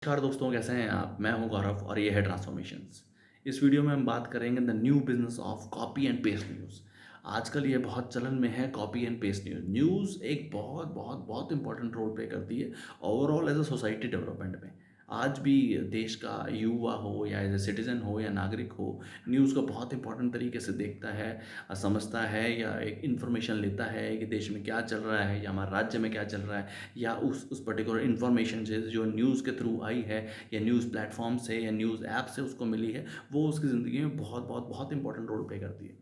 नमस्कार दोस्तों, कैसे हैं आप? मैं हूं गौरव और ये है ट्रांसफॉर्मेशंस। इस वीडियो में हम बात करेंगे the new business of copy and paste news. आजकल ये बहुत चलन में है copy and paste news. News एक बहुत बहुत बहुत इंपॉर्टेंट रोल प्ले करती है overall as a society development में। आज भी देश का युवा हो या एज ए सिटीजन हो या नागरिक हो, न्यूज़ को बहुत इंपॉर्टेंट तरीके से देखता है, समझता है या एक इन्फॉर्मेशन लेता है कि देश में क्या चल रहा है या हमारे राज्य में क्या चल रहा है, या उस पर्टिकुलर इन्फॉर्मेशन जो न्यूज़ के थ्रू आई है या न्यूज़ प्लेटफॉर्म से या न्यूज़ ऐप से उसको मिली है, वो उसकी ज़िंदगी में बहुत बहुत बहुत इंपॉर्टेंट रोल प्ले करती है।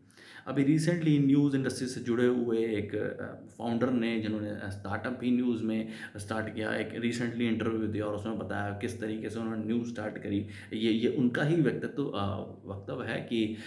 अभी रिसेंटली न्यूज़ इंडस्ट्री से जुड़े हुए एक फाउंडर ने, जिन्होंने स्टार्टअप भी न्यूज़ में स्टार्ट किया, एक रिसेंटली इंटरव्यू दिया और उसमें बताया किस तरीके से उन्होंने न्यूज़ स्टार्ट करी। ये उनका ही वक्तव्य है कि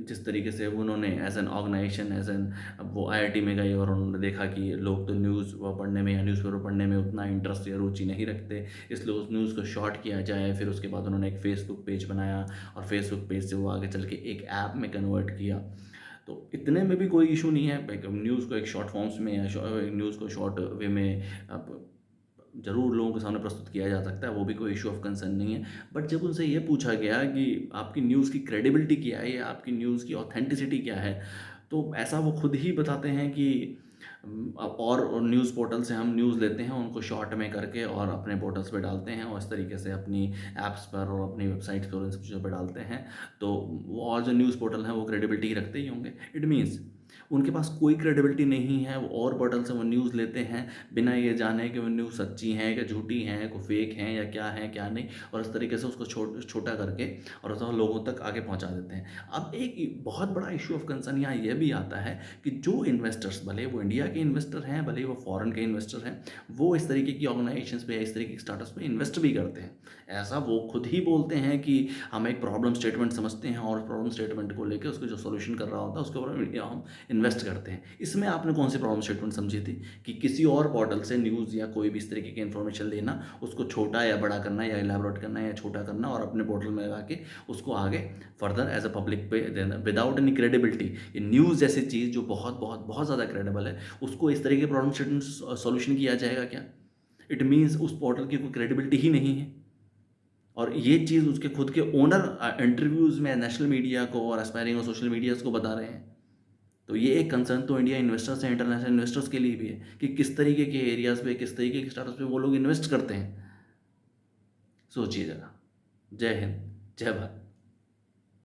जिस तरीके से उन्होंने as an organization, as an, वो आईआईटी में गए और उन्होंने देखा कि लोग तो न्यूज़ पढ़ने में या न्यूज़पेपर पढ़ने में उतना इंटरेस्ट या रुचि नहीं रखते, इसलिए उस न्यूज़ को शॉर्ट किया जाए। फिर उसके बाद उन्होंने एक फेसबुक पेज बनाया और फेसबुक पेज से वो आगे चल के एक ऐप में कन्वर्ट किया। तो इतने में भी कोई इशू नहीं है, लाइक न्यूज़ को एक शॉर्ट फॉर्म्स में या न्यूज़ को शॉर्ट वे में अब ज़रूर लोगों के सामने प्रस्तुत किया जा सकता है, वो भी कोई इश्यू ऑफ कंसर्न नहीं है। बट जब उनसे ये पूछा गया कि आपकी न्यूज़ की क्रेडिबिलिटी क्या है या आपकी न्यूज़ की ऑथेंटिसिटी क्या है, तो ऐसा वो खुद ही बताते हैं कि और न्यूज़ पोर्टल से हम न्यूज़ लेते हैं, उनको शॉर्ट में करके और अपने पोर्टल्स पे डालते हैं और इस तरीके से अपनी ऐप्स पर और अपनी वेबसाइट्स पर और इन सब चीज़ों पे डालते हैं। तो वो और जो न्यूज़ पोर्टल हैं वो क्रेडिबिलिटी रखते ही होंगे। इट मीन्स उनके पास कोई क्रेडिबिलिटी नहीं है, वो और पोर्टल से वो न्यूज़ लेते हैं बिना ये जाने कि वो न्यूज़ सच्ची हैं या झूठी हैं, को फेक हैं या क्या है क्या नहीं, और इस तरीके से उसको छोटा करके और उसको लोगों तक आगे पहुंचा देते हैं। अब एक बहुत बड़ा इशू ऑफ कंसर्न यहाँ ये भी आता है कि जो इन्वेस्टर्स, भले वो इंडिया के इन्वेस्टर हैं, भले वो फॉरेन के इन्वेस्टर हैं, वो इस तरीके की ऑर्गेनाइजेशंस पे या इस तरीके की स्टार्टअप्स पे इन्वेस्ट भी करते हैं। ऐसा वो खुद ही बोलते हैं कि हम एक प्रॉब्लम स्टेटमेंट समझते हैं और प्रॉब्लम स्टेटमेंट को लेकर उसको जो सोल्यूशन कर रहा होता है उसके ऊपर हम इन्वेस्ट करते हैं। इसमें आपने कौन सी प्रॉब्लम स्टेटमेंट समझी थी कि किसी और पोर्टल से न्यूज़ या कोई भी इस तरीके की इन्फॉर्मेशन लेना, उसको छोटा या बड़ा करना या इलेबोरेट करना या छोटा करना और अपने पोर्टल में लगा के उसको आगे फर्दर एज अ पब्लिक पे देना विदाउट एनी क्रेडिबिलिटी। ये न्यूज़ जैसी चीज़ जो बहुत बहुत बहुत ज़्यादा क्रेडिबल है, उसको इस तरीके के प्रॉब्लम स्टेटमेंट सॉल्यूशन किया जाएगा क्या? इट मीन्स उस पोर्टल की कोई क्रेडिबिलिटी ही नहीं है। और ये चीज़ उसके खुद के ओनर इंटरव्यूज़ में नेशनल मीडिया को और एस्पायरिंग और सोशल मीडियाज़ को बता रहे हैं। तो ये एक कंसर्न तो इंडिया इन्वेस्टर्स हैं, इंटरनेशनल इन्वेस्टर्स के लिए भी है कि किस तरीके के एरियाज़ पे, किस तरीके के स्टार्टअप्स पे वो लोग इन्वेस्ट करते हैं। सोचिए ज़रा। जय हिंद, जय भारत।